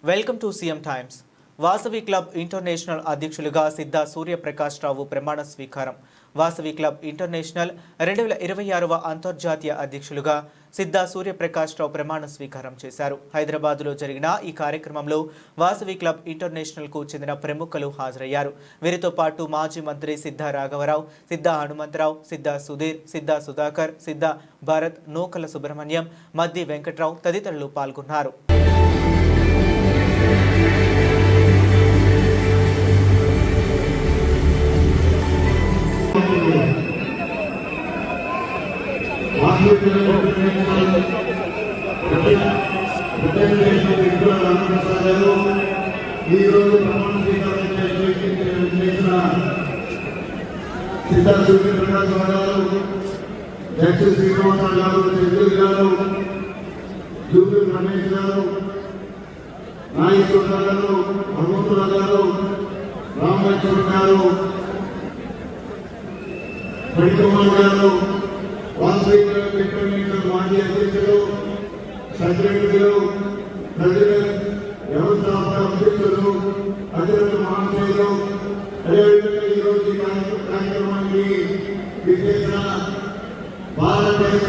Welcome to CM times. Vasavi club international అధ్యక్షులుగా సిద్ధా సూర్యప్రకాష్ రావు ప్రమాణ స్వీకారం. వాసవి క్లబ్ ఇంటర్నేషనల్ 2026వ అంతర్జాతీయ అధ్యక్షులుగా సిద్ధా సూర్యప్రకాష్ రావు ప్రమాణ స్వీకారం చేశారు. హైదరాబాద్లో జరిగిన ఈ కార్యక్రమంలో వాసవి క్లబ్ ఇంటర్నేషనల్కు చెందిన ప్రముఖులు హాజరయ్యారు. వీరితో పాటు మాజీ మంత్రి సిద్ధా రాఘవరావు, సిద్ధా హనుమంతరావు, సిద్ధా సుధీర్, సిద్ధా సుధాకర్, సిద్ధా భారత్, నూకల సుబ్రహ్మణ్యం, మద్ది వెంకట్రావు తదితరులు పాల్గొన్నారు. సిద్ధా సూర్యప్రకాష్ గారు, జడ్జి శ్రీనివాసరావు గారు, చంద్రులు గారు, జూబి రమేష్ గారు, నాగేశ్వర గారు, హనుమంతుల గారు, రామలక్ష్మణ్ గారు, ఫణికుమార్ గారు, వాసవి ఇంటర్నేషనల్ మాజీ అధ్యక్షులు, సెక్రటరీలు, ప్రెసిడెంట్, వ్యవస్థాపక అధ్యక్షులు, అధికారులు, మహాశయులు, అదేవిధంగా ఈరోజు ఈ కార్యక్రమానికి విచ్చేసిన భారతదేశం